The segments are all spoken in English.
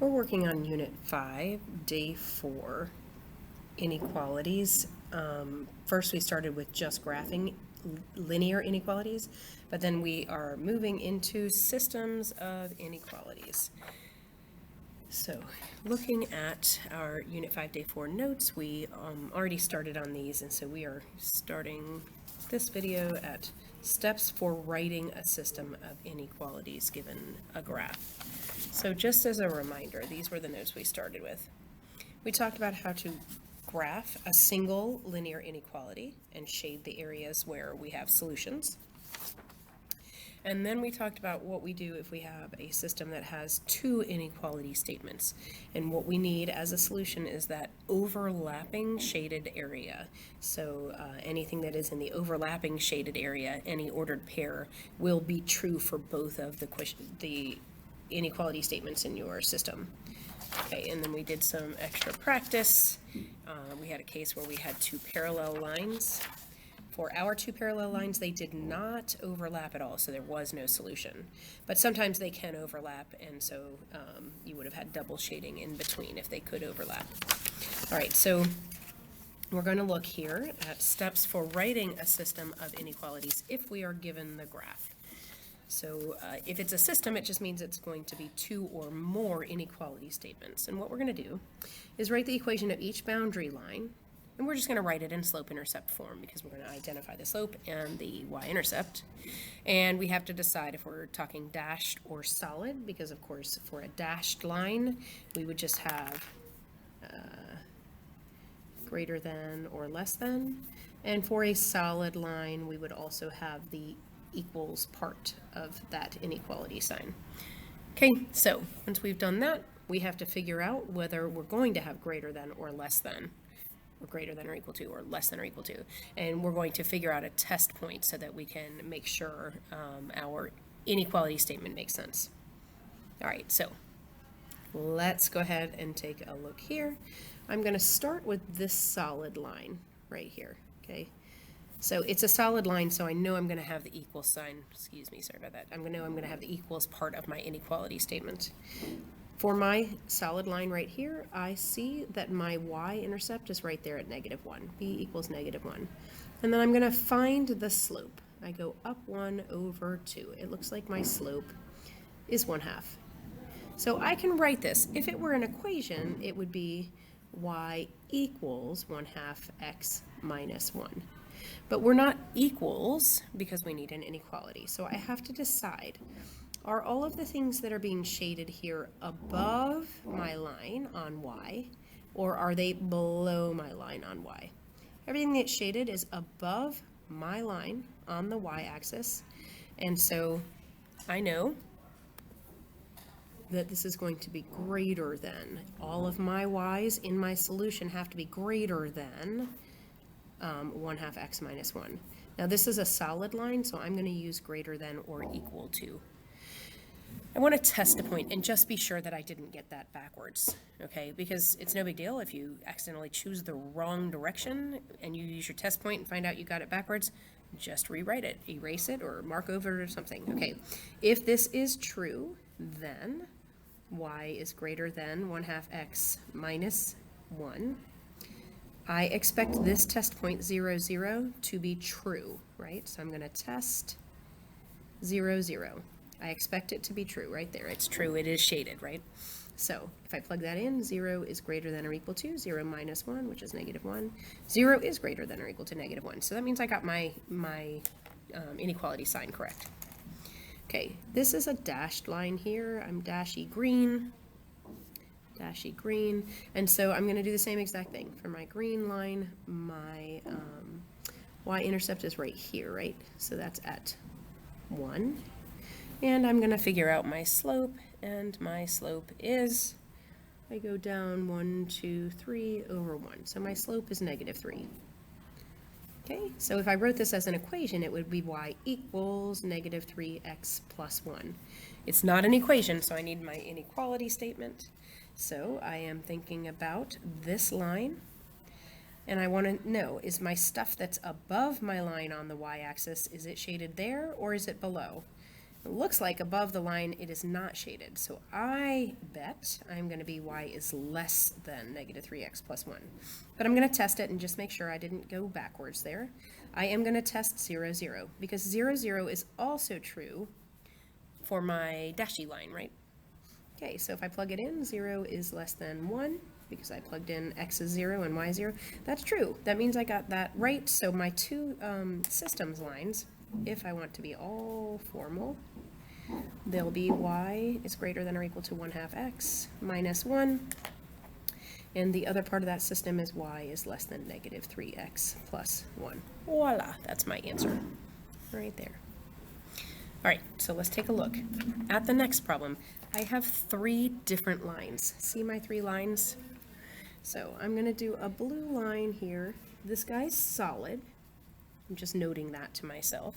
We're working on Unit 5, Day 4, inequalities. First we started with just graphing linear inequalities, but then we are moving into systems of inequalities. So looking at our Unit 5, Day 4 notes, we already started on these, and so we are starting this video at steps for writing a system of inequalities given a graph. So just as a reminder, these were the notes we started with. We talked about how to graph a single linear inequality and shade the areas where we have solutions. And then we talked about what we do if we have a system that has two inequality statements. And what we need as a solution is that overlapping shaded area. So anything that is in the overlapping shaded area, any ordered pair, will be true for both of the inequality statements in your system. Okay, and then we did some extra practice. We had a case where we had two parallel lines. For our two parallel lines, they did not overlap at all, so there was no solution. But sometimes they can overlap, and so you would have had double shading in between if they could overlap. All right, so we're going to look here at steps for writing a system of inequalities if we are given the graph. So if it's a system, it just means it's going to be two or more inequality statements. And what we're going to do is write the equation of each boundary line, and we're just going to write it in slope-intercept form because we're going to identify the slope and the y-intercept. And we have to decide if we're talking dashed or solid, because of course for a dashed line, we would just have greater than or less than. And for a solid line, we would also have the equals part of that inequality sign. Okay, so once we've done that, we have to figure out whether we're going to have greater than or less than, or greater than or equal to, or less than or equal to. And we're going to figure out a test point so that we can make sure our inequality statement makes sense. All right, so let's go ahead and take a look here. I'm going to start with this solid line right here, okay? So it's a solid line, so I know I'm going to have the equal sign. Excuse me, sorry about that. I'm going to have the equals part of my inequality statement. For my solid line right here, I see that my y-intercept is right there at -1. B equals -1. And then I'm going to find the slope. I go up 1 over 2. It looks like my slope is 1/2. So I can write this. If it were an equation, it would be y equals 1/2 x minus 1. But we're not equals because we need an inequality. So I have to decide, are all of the things that are being shaded here above my line on y, or are they below my line on y? Everything that's shaded is above my line on the y-axis, and so I know that this is going to be greater than. All of my y's in my solution have to be greater than 1/2 x minus 1. Now this is a solid line, so I'm going to use greater than or equal to. I want to test a point and just be sure that I didn't get that backwards, okay? Because it's no big deal if you accidentally choose the wrong direction and you use your test point and find out you got it backwards, just rewrite it, erase it, or mark over it or something. Okay, if this is true, then y is greater than 1/2 x minus 1. I expect this test point 0, 0 to be true, right? So I'm going to test 0, 0. I expect it to be true right there. It's true. It is shaded, right? So if I plug that in, 0 is greater than or equal to 0 minus 1, which is -1. 0 is greater than or equal to -1. So that means I got my inequality sign correct. Okay, this is a dashed line here. I'm dashy green, and so I'm going to do the same exact thing. For my green line, my y-intercept is right here, right? So that's at 1. And I'm going to figure out my slope, and my slope is, I go down 1, 2, 3 over 1. So my slope is -3. Okay, so if I wrote this as an equation, it would be y equals -3x plus 1. It's not an equation, so I need my inequality statement. So I am thinking about this line, and I want to know, is my stuff that's above my line on the y-axis, is it shaded there or is it below? It looks like above the line it is not shaded, so I bet I'm going to be y is less than negative 3x plus 1. But I'm going to test it and just make sure I didn't go backwards there. I am going to test 0, 0, because 0, 0 is also true for my dashy line, right? Okay, so if I plug it in, 0 is less than 1, because I plugged in x is 0 and y is 0. That's true. That means I got that right. So my two systems lines, if I want to be all formal, they'll be y is greater than or equal to 1/2 x minus 1. And the other part of that system is y is less than negative 3x plus 1. Voila, that's my answer right there. All right, so let's take a look at the next problem. I have 3 different lines. See my 3 lines? So I'm going to do a blue line here. This guy's solid. I'm just noting that to myself.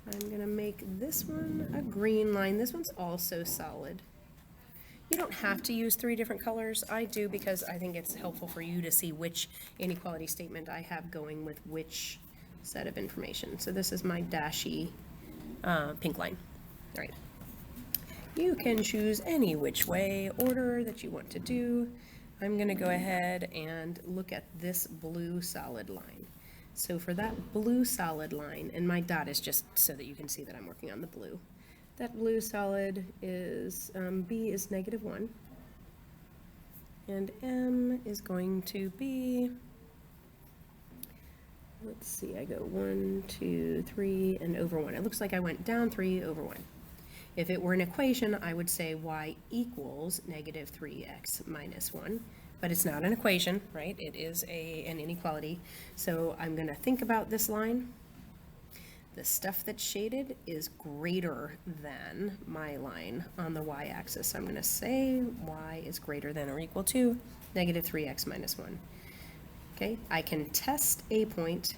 I'm going to make this one a green line. This one's also solid. You don't have to use 3 different colors. I do because I think it's helpful for you to see which inequality statement I have going with which set of information. So this is my dashy pink line. All right. You can choose any which way order that you want to do. I'm going to go ahead and look at this blue solid line. So for that blue solid line, and my dot is just so that you can see that I'm working on the blue. That blue solid is, b is negative 1, and m is going to be, let's see, I go 1, 2, 3, and over 1. It looks like I went down 3 over 1. If it were an equation, I would say y equals negative 3x minus 1. But it's not an equation, right? It is an inequality. So I'm going to think about this line. The stuff that's shaded is greater than my line on the y-axis. So I'm going to say y is greater than or equal to negative 3x minus 1. Okay, I can test a point.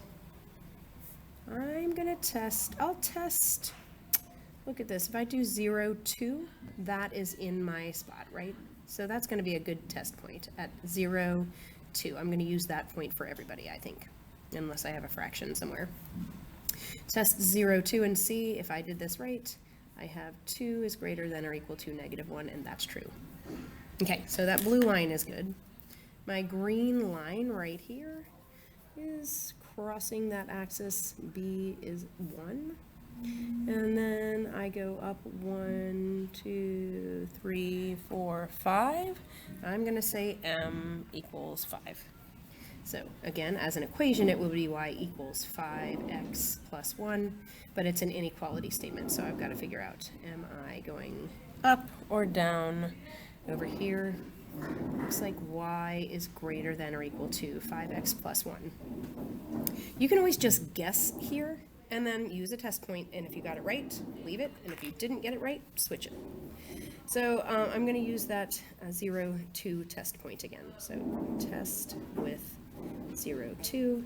I'll test, look at this. If I do 0, 2, that is in my spot, right? So that's going to be a good test point at 0, 2. I'm going to use that point for everybody, I think, unless I have a fraction somewhere. Test 0, 2, and see if I did this right. I have 2 is greater than or equal to negative 1, and that's true. Okay, so that blue line is good. My green line right here is crossing that axis. B is 1. And then I go up 1, 2, 3, 4, 5. I'm going to say m equals 5. So again, as an equation, it would be y equals 5x plus 1, but it's an inequality statement, so I've got to figure out, am I going up or down over here? Looks like y is greater than or equal to 5x plus 1. You can always just guess here and then use a test point, and if you got it right, leave it, and if you didn't get it right, switch it. So I'm going to use that 0, 2 test point again. So test with 0, 2,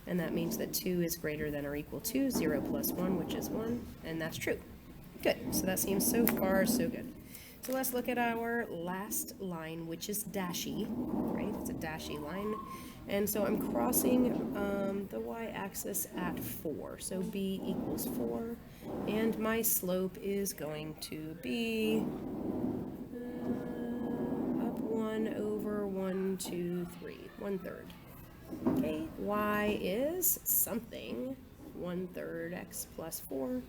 and that means that 2 is greater than or equal to 0 plus 1, which is 1, and that's true. Good, so that seems so far so good. So let's look at our last line, which is dashy, right? It's a dashy line. And so I'm crossing the y-axis at 4. So b equals 4. And my slope is going to be up 1 over 1, 2, 3, 1/3. Okay, y is something, 1/3 x plus 4.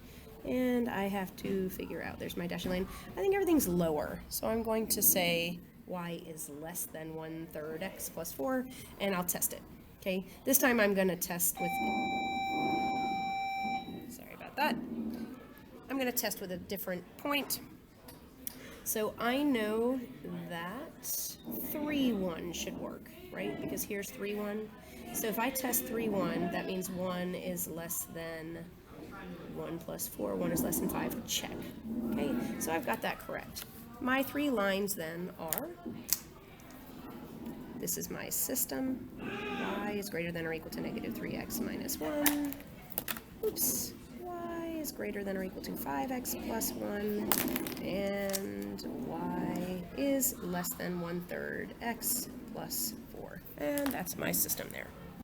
And I have to figure out, there's my dashy line. I think everything's lower, so I'm going to say y is less than 1/3 x plus 4, and I'll test it. Okay, this time I'm going to test with, sorry about that. I'm going to test with a different point. So I know that 3, 1 should work, right? Because here's 3, 1. So if I test 3, 1, that means 1 is less than 1 plus 4, 1 is less than 5, check. Okay, so I've got that correct. My 3 lines then are, this is my system, y is greater than or equal to negative 3x minus 1, oops, y is greater than or equal to 5x plus 1, and y is less than 1/3 x plus 4, and that's my system there.